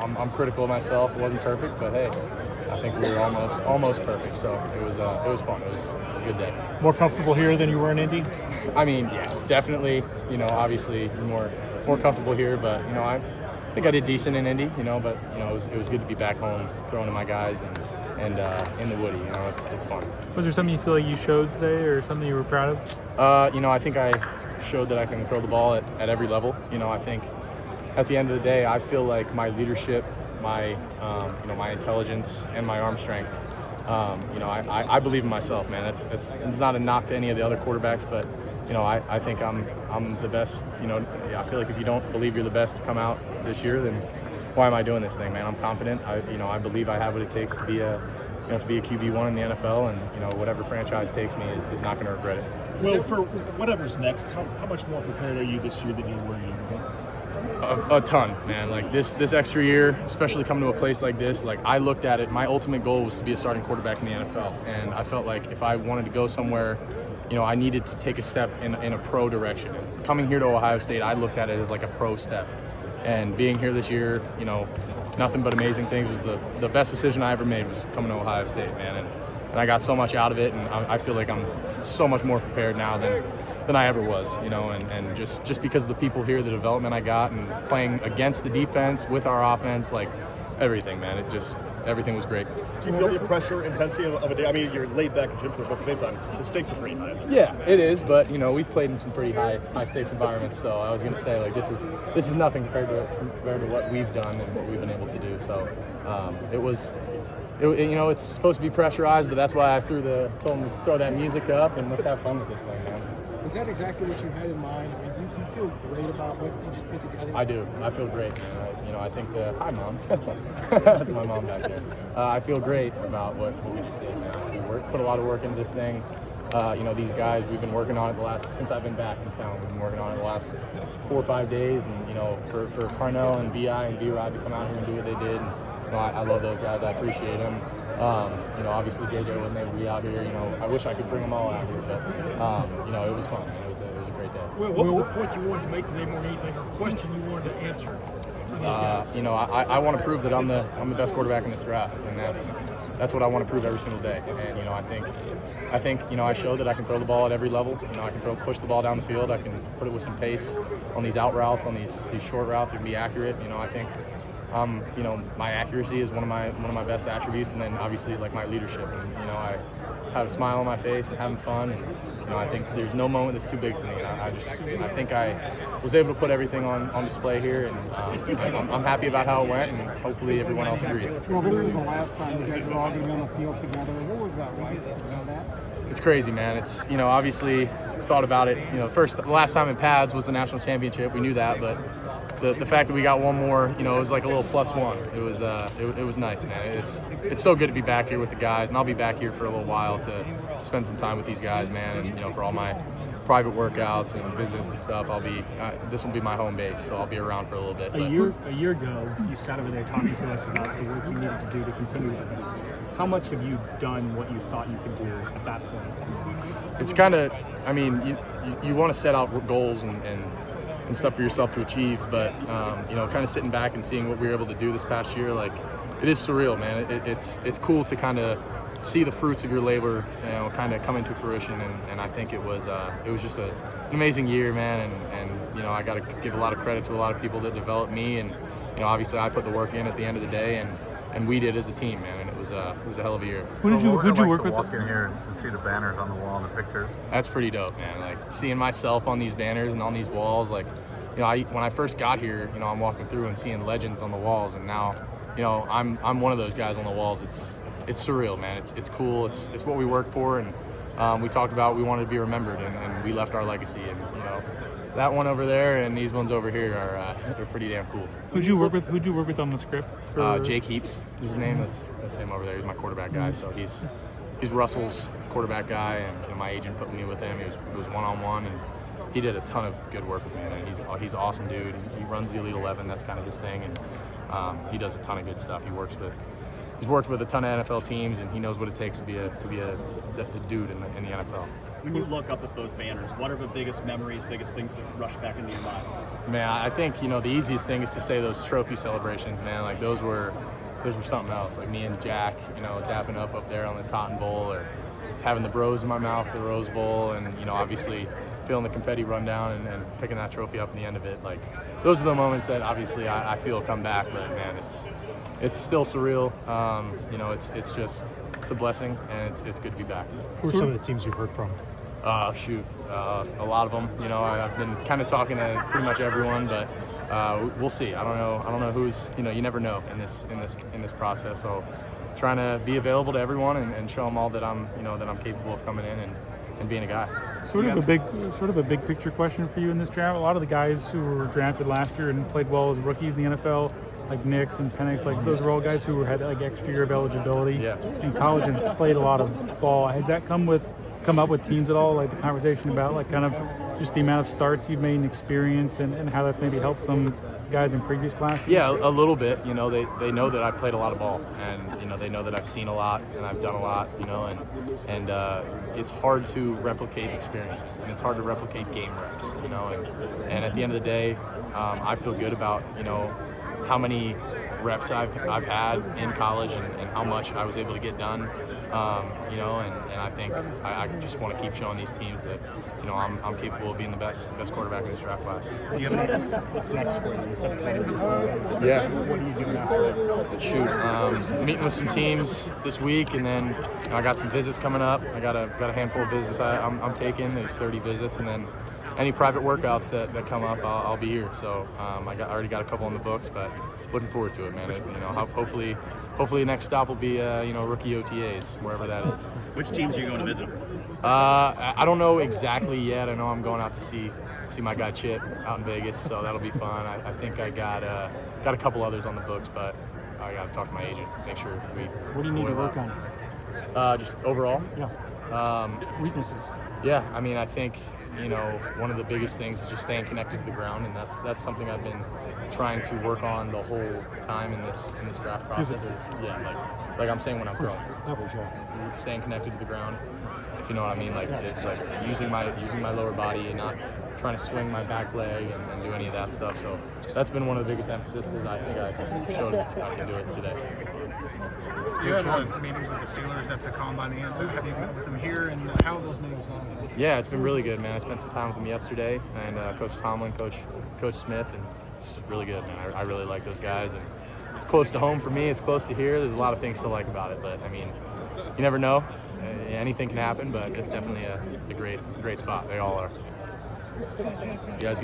I'm critical of myself. It wasn't perfect, but hey, I think we were almost perfect. So it was fun. It was a good day. More comfortable here than you were in Indy? I mean, yeah, definitely. Obviously you're more comfortable here, but I think I did decent in Indy. But it was good to be back home, throwing to my guys and in the Woody. It's fun. Was there something you feel like you showed today, or something you were proud of? I think I showed that I can throw the ball at every level. I think at the end of the day, I feel like my leadership, my my intelligence, and my arm strength. I believe in myself, man. It's not a knock to any of the other quarterbacks, but I think I'm the best. I feel like if you don't believe you're the best to come out this year, then why am I doing this thing, man? I'm confident. I believe I have what it takes to be a QB1 in the NFL, and whatever franchise takes me is not going to regret it. Well, for whatever's next, how much more prepared are you this year than you were a year ago? A ton, man. Like this extra year, especially coming to a place like this, like I looked at it, my ultimate goal was to be a starting quarterback in the NFL. And I felt like if I wanted to go somewhere, I needed to take a step in a pro direction. And coming here to Ohio State, I looked at it as like a pro step. And being here this year, nothing but amazing things. Was the best decision I ever made was coming to Ohio State, man. And I got so much out of it, and I feel like I'm so much more prepared now than I ever was, and just because of the people here, the development I got, and playing against the defense with our offense, like everything, man. Everything was great. Do you feel the pressure, intensity of a day? I mean, you're laid back at gym but at the same time, the stakes are pretty high. Yeah, it is, but we've played in some pretty high stakes environments. So I was going to say, like, this is nothing compared to what we've done and what we've been able to do. So it's supposed to be pressurized, but that's why I told them to throw that music up and let's have fun with this thing, man. Is that exactly what you had in mind? I mean, do you feel great about what you just put together? I do. I feel great, man. I think hi, Mom. That's my mom back there. I feel great about what we just did, man. We put a lot of work into this thing. These guys, we've been working on it since I've been back in town. We've been working on it the last 4 or 5 days, and for Carnell and Bi and B-Rod to come out here and do what they did. And, I love those guys. I appreciate them. Obviously JJ wasn't able to be out here. I wish I could bring them all out here, but it was fun. It was a great day. Well, what was the point you wanted to make today more than anything, or question you wanted to answer? I want to prove that I'm the best quarterback in this draft, and that's what I want to prove every single day. And I think I showed that I can throw the ball at every level. I can push the ball down the field. I can put it with some pace on these out routes, on these short routes. I can be accurate. I think my accuracy is one of my best attributes, and then obviously like my leadership. And I have a smile on my face and having fun. And, I think there's no moment that's too big for me. And I think I was able to put everything on display here, and I'm happy about how it went, and hopefully everyone else agrees. Well, this is the last time you guys were all going to be on the field together. What was that like? Do you know that? It's crazy, man. It's obviously thought about it. The last time in pads was the national championship. We knew that, but the fact that we got one more, it was like a little +1. It was nice, man. It's so good to be back here with the guys, and I'll be back here for a little while to spend some time with these guys, man. And for all my private workouts and visits and stuff, this will be my home base, so I'll be around for a little bit. A year ago, you sat over there talking to us about the work you needed to do to continue with it. How much have you done what you thought you could do at that point? It's kind of, you want to set out goals and stuff for yourself to achieve, but kind of sitting back and seeing what we were able to do this past year, like, it is surreal, man. It's cool to kind of see the fruits of your labor, kind of come into fruition, and I think it was just an amazing year, man, and I got to give a lot of credit to a lot of people that developed me, and obviously I put the work in at the end of the day, and we did as a team, man, and it was a hell of a year. Who'd you work with? Walk in here and see the banners on the wall and the pictures. That's pretty dope, man. Like seeing myself on these banners and on these walls, like, when I first got here, I'm walking through and seeing legends on the walls, and now, I'm one of those guys on the walls. It's surreal, man. It's cool. It's what we worked for, and we talked about we wanted to be remembered, and we left our legacy, and that one over there and these ones over here are they're pretty damn cool. Who'd you work with on the script? Jake Heaps is his name. That's him over there. He's my quarterback guy. So he's Russell's quarterback guy, and my agent put me with him. It was one-on-one, and he did a ton of good work with me. And he's an awesome dude. He runs the Elite 11. That's kind of his thing, and he does a ton of good stuff. He works with he's worked with a ton of NFL teams, and he knows what it takes to be a dude in the NFL. When you look up at those banners, what are the biggest memories, biggest things that rush back into your mind? Man, I think the easiest thing is to say those trophy celebrations, man. Like those were something else. Like me and Jack, dapping up there on the Cotton Bowl, or having the bros in my mouth at the Rose Bowl, and obviously feeling the confetti run down and picking that trophy up in the end of it. Like those are the moments that obviously I feel come back. But man, it's still surreal. It's a blessing, and it's good to be back. Who are some of the teams you've heard from? A lot of them. I've been kind of talking to pretty much everyone, but we'll see. I don't know who's. You never know in this process. So trying to be available to everyone and show them all that I'm capable of coming in and being a guy. Sort of a big picture question for you in this draft. A lot of the guys who were drafted last year and played well as rookies in the NFL, like Nix and Penix, like those are all guys who had like extra year of eligibility in college and played a lot of ball. Has that come up with teams at all? Like the conversation about like kind of just the amount of starts you've made and experience and how that's maybe helped some guys in previous classes? Yeah, a little bit. They know that I've played a lot of ball, and they know that I've seen a lot and I've done a lot. And it's hard to replicate experience, and it's hard to replicate game reps. And at the end of the day, I feel good about how many reps I've had in college and how much I was able to get done. And I think I just want to keep showing these teams that I'm capable of being the best quarterback in this draft class. What's next for you? You said practice is going. Yeah. What are you doing after this? Shoot, meeting with some teams this week, and then I got some visits coming up. I got a handful of visits I'm taking. There's 30 visits, and then any private workouts that come up, I'll be here. So I already got a couple on the books, but looking forward to it, man. Hopefully the next stop will be rookie OTAs, wherever that is. Which teams are you going to visit? I don't know exactly yet. I know I'm going out to see my guy Chip out in Vegas, so that'll be fun. I think I got a couple others on the books, but I got to talk to my agent to make sure we. What do you need to work on? Just overall. Yeah. Weaknesses. Yeah, I think one of the biggest things is just staying connected to the ground, and that's something I've been trying to work on the whole time in this draft process. Like I'm saying when I'm throwing. Yeah, for sure. Staying connected to the ground, if you know what I mean, like using my lower body and not trying to swing my back leg and do any of that stuff. So that's been one of the biggest emphases. I think I showed I can do it today. You had meetings with the Steelers at the Combine, and have you met with them here, and how have those meetings gone? Yeah, it's been really good, man. I spent some time with them yesterday, and Coach Tomlin, Coach Smith, and it's really good, man. I really like those guys, and it's close to home for me. It's close to here. There's a lot of things to like about it, but you never know. Anything can happen, but it's definitely a great spot. They all are. You guys.